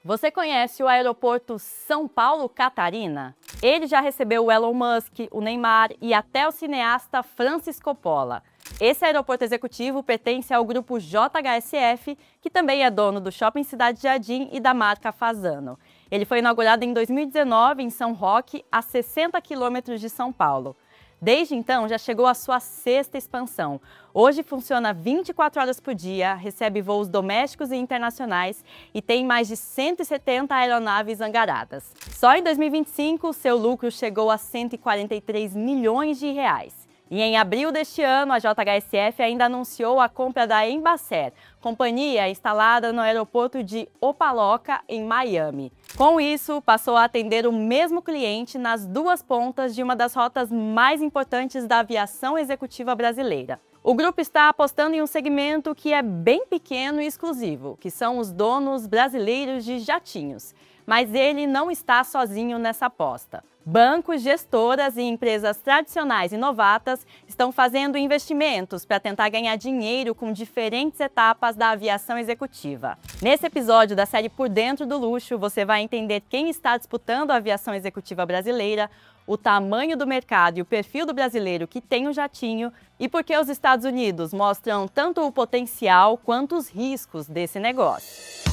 Você conhece o aeroporto São Paulo Catarina? Ele já recebeu o Elon Musk, o Neymar e até o cineasta Francis Coppola. Esse aeroporto executivo pertence ao grupo JHSF, que também é dono do Shopping Cidade Jardim e da marca Fasano. Ele foi inaugurado em 2019 em São Roque, a 60 quilômetros de São Paulo. Desde então, já chegou à sua sexta expansão. Hoje funciona 24 horas por dia, recebe voos domésticos e internacionais e tem mais de 170 aeronaves hangaradas. Só em 2025, seu lucro chegou a 143 milhões de reais. E em abril deste ano, a JHSF ainda anunciou a compra da Embraer, companhia instalada no aeroporto de Opa-locka, em Miami. Com isso, passou a atender o mesmo cliente nas duas pontas de uma das rotas mais importantes da aviação executiva brasileira. O grupo está apostando em um segmento que é bem pequeno e exclusivo, que são os donos brasileiros de jatinhos. Mas ele não está sozinho nessa aposta. Bancos, gestoras e empresas tradicionais e novatas estão fazendo investimentos para tentar ganhar dinheiro com diferentes etapas da aviação executiva. Nesse episódio da série Por Dentro do Luxo, você vai entender quem está disputando a aviação executiva brasileira, o tamanho do mercado e o perfil do brasileiro que tem um jatinho e por que os Estados Unidos mostram tanto o potencial quanto os riscos desse negócio.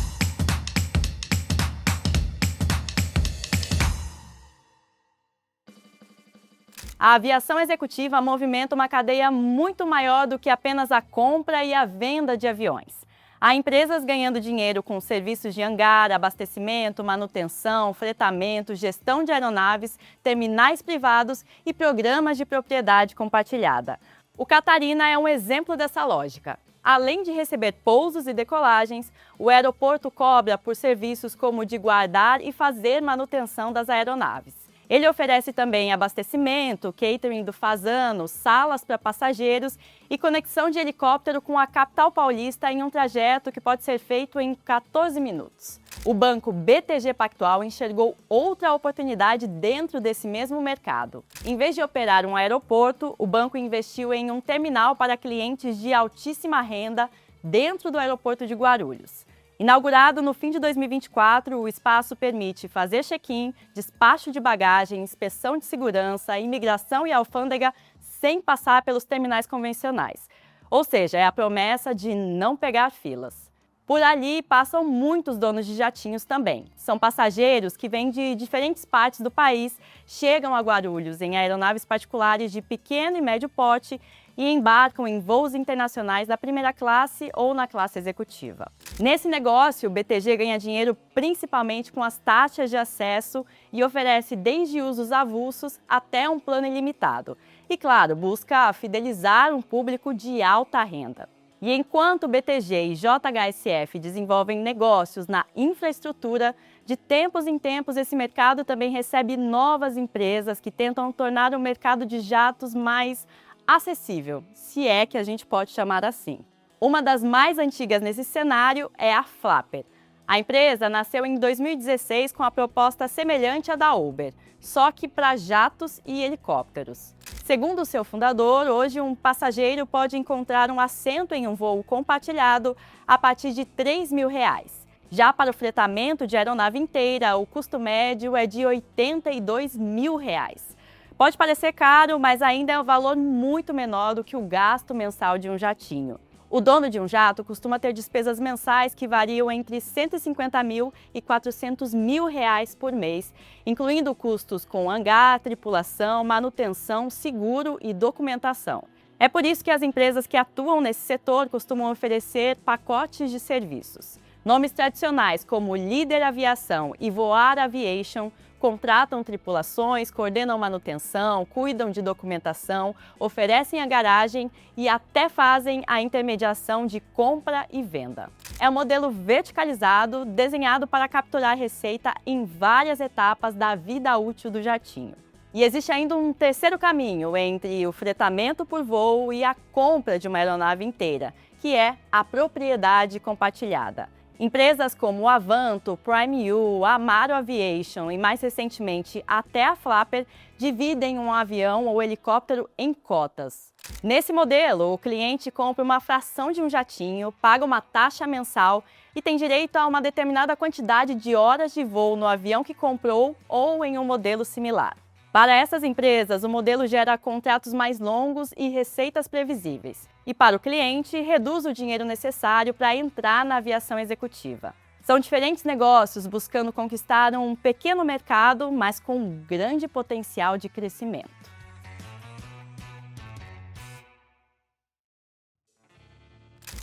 A aviação executiva movimenta uma cadeia muito maior do que apenas a compra e a venda de aviões. Há empresas ganhando dinheiro com serviços de hangar, abastecimento, manutenção, fretamento, gestão de aeronaves, terminais privados e programas de propriedade compartilhada. O Catarina é um exemplo dessa lógica. Além de receber pousos e decolagens, o aeroporto cobra por serviços como de guardar e fazer manutenção das aeronaves. Ele oferece também abastecimento, catering do Fasano, salas para passageiros e conexão de helicóptero com a capital paulista em um trajeto que pode ser feito em 14 minutos. O banco BTG Pactual enxergou outra oportunidade dentro desse mesmo mercado. Em vez de operar um aeroporto, o banco investiu em um terminal para clientes de altíssima renda dentro do aeroporto de Guarulhos. Inaugurado no fim de 2024, o espaço permite fazer check-in, despacho de bagagem, inspeção de segurança, imigração e alfândega sem passar pelos terminais convencionais. Ou seja, é a promessa de não pegar filas. Por ali passam muitos donos de jatinhos também. São passageiros que vêm de diferentes partes do país, chegam a Guarulhos em aeronaves particulares de pequeno e médio porte e embarcam em voos internacionais da primeira classe ou na classe executiva. Nesse negócio, o BTG ganha dinheiro principalmente com as taxas de acesso e oferece desde usos avulsos até um plano ilimitado. E, claro, busca fidelizar um público de alta renda. E enquanto o BTG e JHSF desenvolvem negócios na infraestrutura, de tempos em tempos esse mercado também recebe novas empresas que tentam tornar o mercado de jatos mais acessível, se é que a gente pode chamar assim. Uma das mais antigas nesse cenário é a Flapper. A empresa nasceu em 2016 com a proposta semelhante à da Uber, só que para jatos e helicópteros. Segundo o seu fundador, hoje um passageiro pode encontrar um assento em um voo compartilhado a partir de R$ 3.000. Já para o fretamento de aeronave inteira, o custo médio é de R$ 82.000. Pode parecer caro, mas ainda é um valor muito menor do que o gasto mensal de um jatinho. O dono de um jato costuma ter despesas mensais que variam entre R$ 150.000 e R$ 400.000 por mês, incluindo custos com hangar, tripulação, manutenção, seguro e documentação. É por isso que as empresas que atuam nesse setor costumam oferecer pacotes de serviços. Nomes tradicionais como Líder Aviação e Voar Aviation contratam tripulações, coordenam manutenção, cuidam de documentação, oferecem a garagem e até fazem a intermediação de compra e venda. É um modelo verticalizado, desenhado para capturar receita em várias etapas da vida útil do jatinho. E existe ainda um terceiro caminho entre o fretamento por voo e a compra de uma aeronave inteira, que é a propriedade compartilhada. Empresas como Avanto, Prime U, Amaro Aviation e, mais recentemente, até a Flapper dividem um avião ou helicóptero em cotas. Nesse modelo, o cliente compra uma fração de um jatinho, paga uma taxa mensal e tem direito a uma determinada quantidade de horas de voo no avião que comprou ou em um modelo similar. Para essas empresas, o modelo gera contratos mais longos e receitas previsíveis. E para o cliente, reduz o dinheiro necessário para entrar na aviação executiva. São diferentes negócios buscando conquistar um pequeno mercado, mas com um grande potencial de crescimento.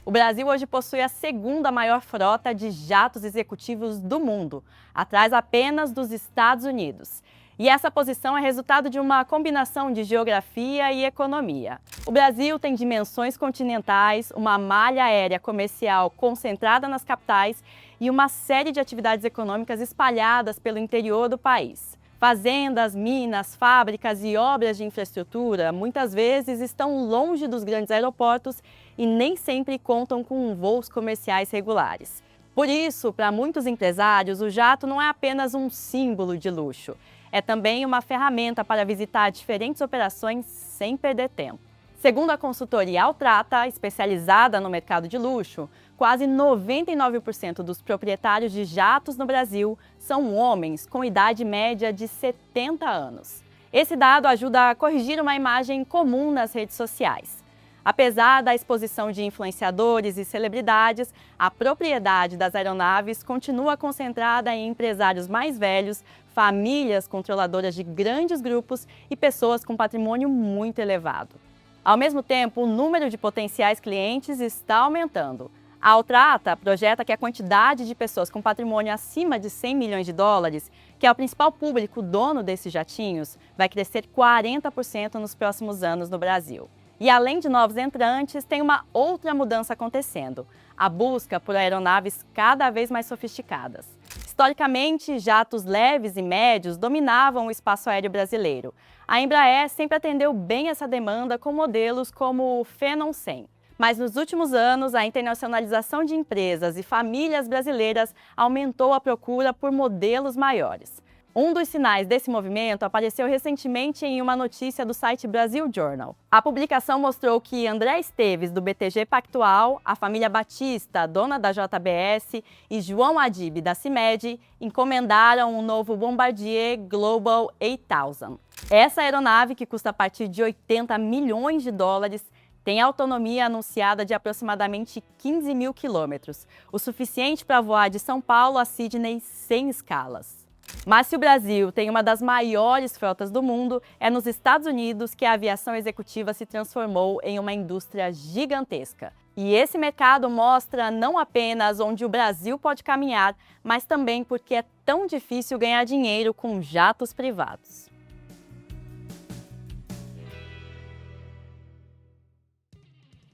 O Brasil hoje possui a segunda maior frota de jatos executivos do mundo, atrás apenas dos Estados Unidos. E essa posição é resultado de uma combinação de geografia e economia. O Brasil tem dimensões continentais, uma malha aérea comercial concentrada nas capitais e uma série de atividades econômicas espalhadas pelo interior do país. Fazendas, minas, fábricas e obras de infraestrutura muitas vezes estão longe dos grandes aeroportos e nem sempre contam com voos comerciais regulares. Por isso, para muitos empresários, o jato não é apenas um símbolo de luxo. É também uma ferramenta para visitar diferentes operações sem perder tempo. Segundo a consultoria Altrata, especializada no mercado de luxo, quase 99% dos proprietários de jatos no Brasil são homens com idade média de 70 anos. Esse dado ajuda a corrigir uma imagem comum nas redes sociais. Apesar da exposição de influenciadores e celebridades, a propriedade das aeronaves continua concentrada em empresários mais velhos, famílias controladoras de grandes grupos e pessoas com patrimônio muito elevado. Ao mesmo tempo, o número de potenciais clientes está aumentando. A Altrata projeta que a quantidade de pessoas com patrimônio acima de 100 milhões de dólares, que é o principal público dono desses jatinhos, vai crescer 40% nos próximos anos no Brasil. E além de novos entrantes, tem uma outra mudança acontecendo: a busca por aeronaves cada vez mais sofisticadas. Historicamente, jatos leves e médios dominavam o espaço aéreo brasileiro. A Embraer sempre atendeu bem essa demanda com modelos como o Phenom 100. Mas nos últimos anos, a internacionalização de empresas e famílias brasileiras aumentou a procura por modelos maiores. Um dos sinais desse movimento apareceu recentemente em uma notícia do site Brasil Journal. A publicação mostrou que André Esteves, do BTG Pactual, a família Batista, dona da JBS, e João Adib, da CIMED, encomendaram um novo Bombardier Global 8000. Essa aeronave, que custa a partir de 80 milhões de dólares, tem autonomia anunciada de aproximadamente 15 mil quilômetros, o suficiente para voar de São Paulo a Sydney sem escalas. Mas se o Brasil tem uma das maiores frotas do mundo, é nos Estados Unidos que a aviação executiva se transformou em uma indústria gigantesca. E esse mercado mostra não apenas onde o Brasil pode caminhar, mas também porque é tão difícil ganhar dinheiro com jatos privados.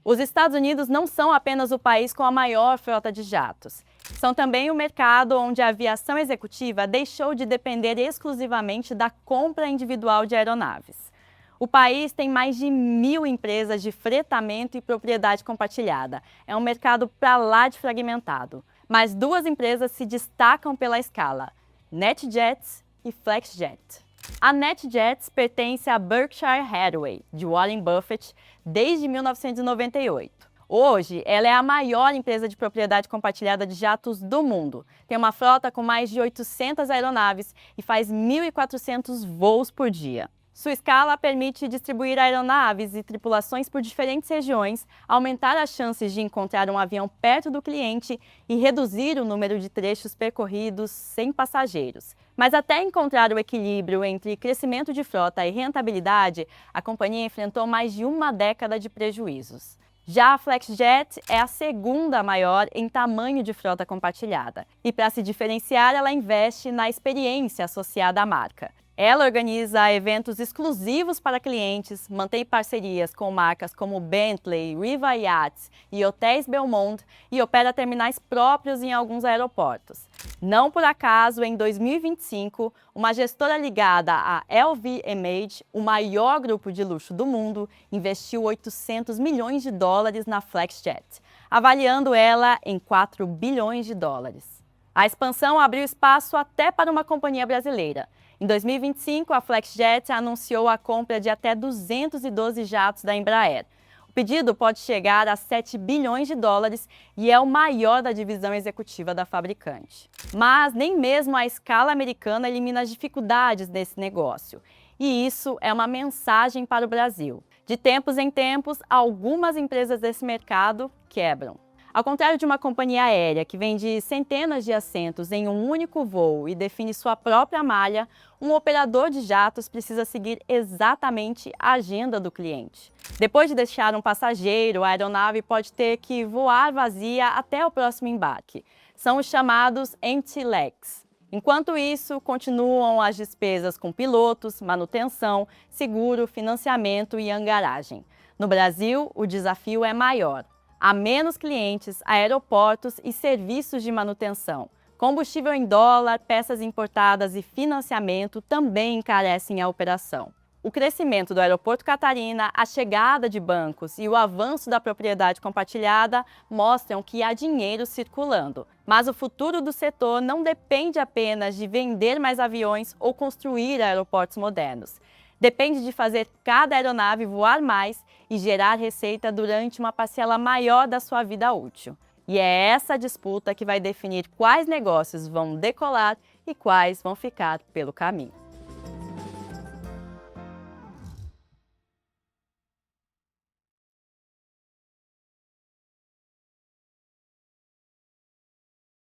Os Estados Unidos não são apenas o país com a maior frota de jatos. São também o mercado onde a aviação executiva deixou de depender exclusivamente da compra individual de aeronaves. O país tem mais de 1.000 empresas de fretamento e propriedade compartilhada. É um mercado para lá de fragmentado. Mas duas empresas se destacam pela escala: NetJets e FlexJet. A NetJets pertence à Berkshire Hathaway, de Warren Buffett, desde 1998. Hoje, ela é a maior empresa de propriedade compartilhada de jatos do mundo. Tem uma frota com mais de 800 aeronaves e faz 1.400 voos por dia. Sua escala permite distribuir aeronaves e tripulações por diferentes regiões, aumentar as chances de encontrar um avião perto do cliente e reduzir o número de trechos percorridos sem passageiros. Mas até encontrar o equilíbrio entre crescimento de frota e rentabilidade, a companhia enfrentou mais de uma década de prejuízos. Já a FlexJet é a segunda maior em tamanho de frota compartilhada. E para se diferenciar, ela investe na experiência associada à marca. Ela organiza eventos exclusivos para clientes, mantém parcerias com marcas como Bentley, Riva Yachts e Hotéis Belmond e opera terminais próprios em alguns aeroportos. Não por acaso, em 2025, uma gestora ligada à LVMH, o maior grupo de luxo do mundo, investiu 800 milhões de dólares na FlexJet, avaliando ela em 4 bilhões de dólares. A expansão abriu espaço até para uma companhia brasileira. Em 2025, a FlexJet anunciou a compra de até 212 jatos da Embraer. O O pedido pode chegar a 7 bilhões de dólares e é o maior da divisão executiva da fabricante. Mas nem mesmo a escala americana elimina as dificuldades desse negócio. E isso é uma mensagem para o Brasil. De tempos em tempos, algumas empresas desse mercado quebram. Ao contrário de uma companhia aérea que vende centenas de assentos em um único voo e define sua própria malha, um operador de jatos precisa seguir exatamente a agenda do cliente. Depois de deixar um passageiro, a aeronave pode ter que voar vazia até o próximo embarque. São os chamados empty legs. Enquanto isso, continuam as despesas com pilotos, manutenção, seguro, financiamento e hangaragem. No Brasil, o desafio é maior. Há menos clientes, aeroportos e serviços de manutenção. Combustível em dólar, peças importadas e financiamento também encarecem a operação. O crescimento do Aeroporto Catarina, a chegada de bancos e o avanço da propriedade compartilhada mostram que há dinheiro circulando. Mas o futuro do setor não depende apenas de vender mais aviões ou construir aeroportos modernos. Depende de fazer cada aeronave voar mais e gerar receita durante uma parcela maior da sua vida útil. E é essa disputa que vai definir quais negócios vão decolar e quais vão ficar pelo caminho.